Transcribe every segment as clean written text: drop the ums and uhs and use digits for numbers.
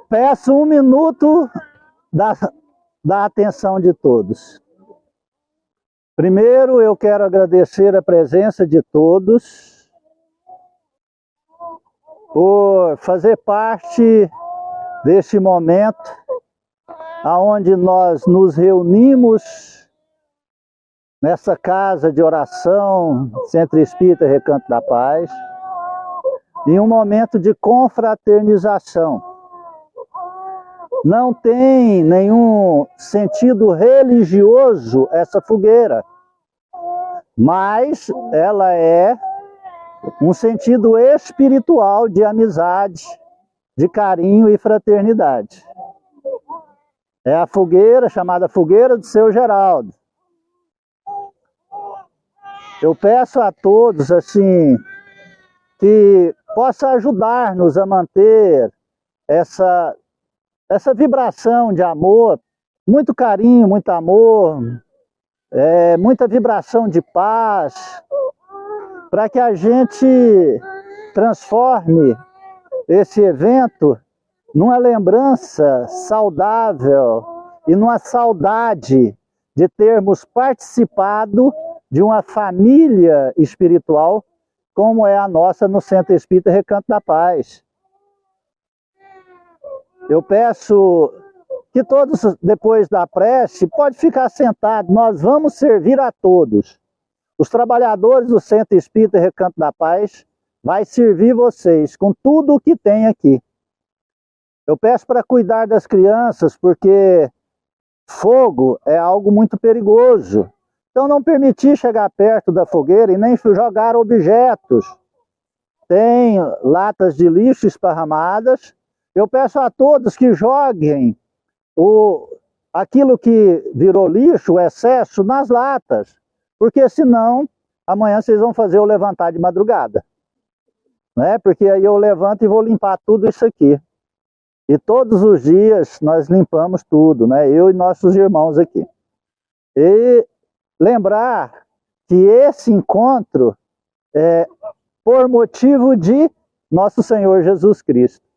Peço 1 minuto da atenção de todos. Primeiro, eu quero agradecer a presença de todos por fazer parte deste momento onde nós nos reunimos nessa casa de oração, Centro Espírita Recanto da Paz, em um momento de confraternização. Não tem nenhum sentido religioso essa fogueira, mas ela é um sentido espiritual de amizade, de carinho e fraternidade. É a fogueira chamada Fogueira do Seu Geraldo. Eu peço a todos assim que possa ajudar-nos a manter essa vibração de amor, muito carinho, muito amor, muita vibração de paz, para que a gente transforme esse evento numa lembrança saudável e numa saudade de termos participado de uma família espiritual como é a nossa no Centro Espírita Recanto da Paz. Eu peço que todos, depois da prece, pode ficar sentado. Nós vamos servir a todos. Os trabalhadores do Centro Espírita Recanto da Paz vai servir vocês com tudo o que tem aqui. Eu peço para cuidar das crianças, porque fogo é algo muito perigoso. Então não permitir chegar perto da fogueira e nem jogar objetos. Tem latas de lixo esparramadas. Eu peço a todos que joguem aquilo que virou lixo, o excesso, nas latas. Porque senão, amanhã vocês vão fazer eu levantar de madrugada. Né? Porque aí eu levanto e vou limpar tudo isso aqui. E todos os dias nós limpamos tudo, né? Eu e nossos irmãos aqui. E lembrar que esse encontro é por motivo de nosso Senhor Jesus Cristo,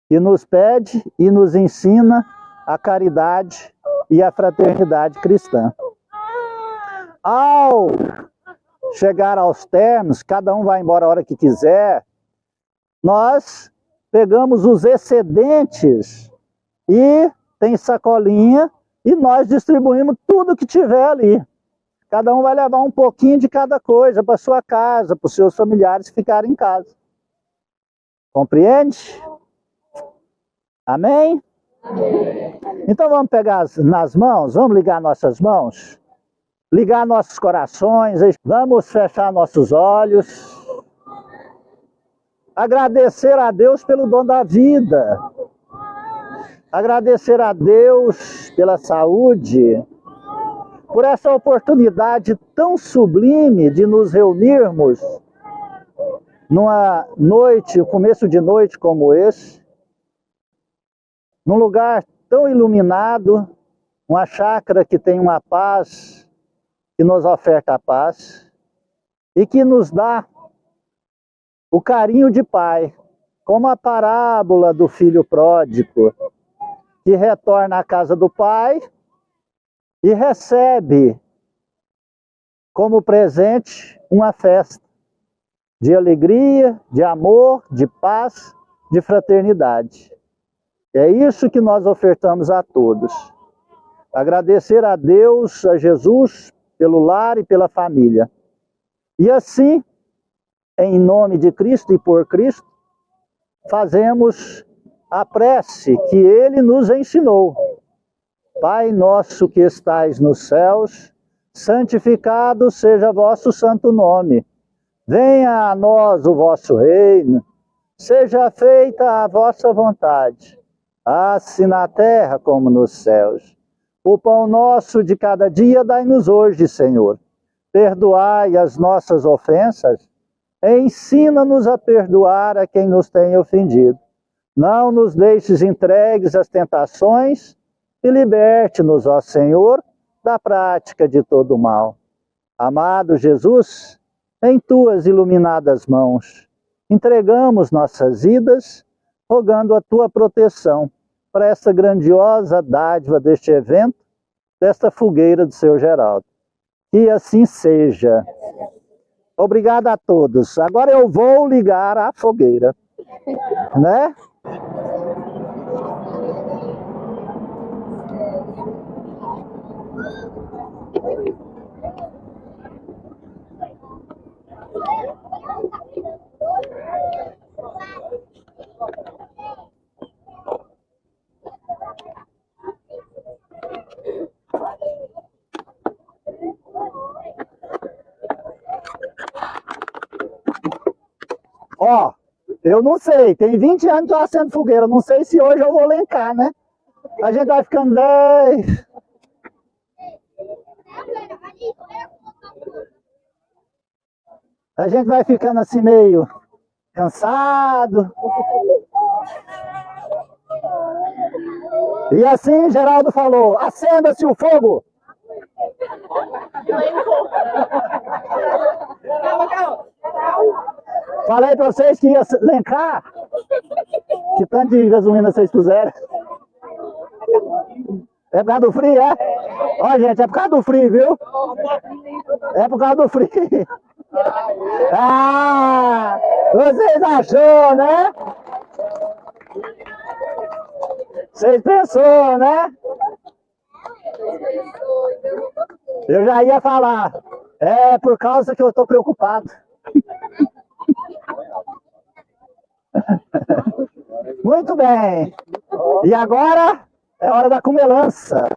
que nos pede e nos ensina a caridade e a fraternidade cristã. Ao chegar aos termos, cada um vai embora a hora que quiser, nós pegamos os excedentes e tem sacolinha e nós distribuímos tudo que tiver ali. Cada um vai levar um pouquinho de cada coisa para sua casa, para os seus familiares ficarem em casa. Compreende? Amém? Amém. Então vamos pegar nas mãos, vamos ligar nossas mãos, ligar nossos corações, vamos fechar nossos olhos, agradecer a Deus pelo dom da vida, agradecer a Deus pela saúde, por essa oportunidade tão sublime de nos reunirmos numa noite, começo de noite como esse, num lugar tão iluminado, uma chácara que tem uma paz, que nos oferta a paz, e que nos dá o carinho de pai, como a parábola do filho pródigo, que retorna à casa do pai e recebe como presente uma festa de alegria, de amor, de paz, de fraternidade. É isso que nós ofertamos a todos. Agradecer a Deus, a Jesus, pelo lar e pela família. E assim, em nome de Cristo e por Cristo, fazemos a prece que Ele nos ensinou. Pai nosso que estais nos céus, santificado seja vosso santo nome. Venha a nós o vosso reino, seja feita a vossa vontade, assim na terra como nos céus. O pão nosso de cada dia dai-nos hoje, Senhor. Perdoai as nossas ofensas, ensina-nos a perdoar a quem nos tem ofendido. Não nos deixes entregues às tentações e liberte-nos, ó Senhor, da prática de todo o mal. Amado Jesus, em tuas iluminadas mãos, entregamos nossas vidas, rogando a tua proteção para essa grandiosa dádiva deste evento, desta fogueira do seu Geraldo. Que assim seja. Obrigado a todos. Agora eu vou ligar a fogueira, né? Ó, eu não sei, tem 20 anos que eu acendo fogueira, não sei se hoje eu vou lencar, né? A gente vai ficando velho. A gente vai ficando assim meio cansado. E assim Geraldo falou, acenda-se o fogo. Falei pra vocês que ia lencar. Que tanto de gasolina vocês puseram. É por causa do frio, é? Ó, gente, é por causa do frio, viu? É por causa do frio. Ah, vocês achou, né? Vocês pensou, né? Eu já ia falar. É por causa que eu tô preocupado. Muito bem. E agora é hora da comelança.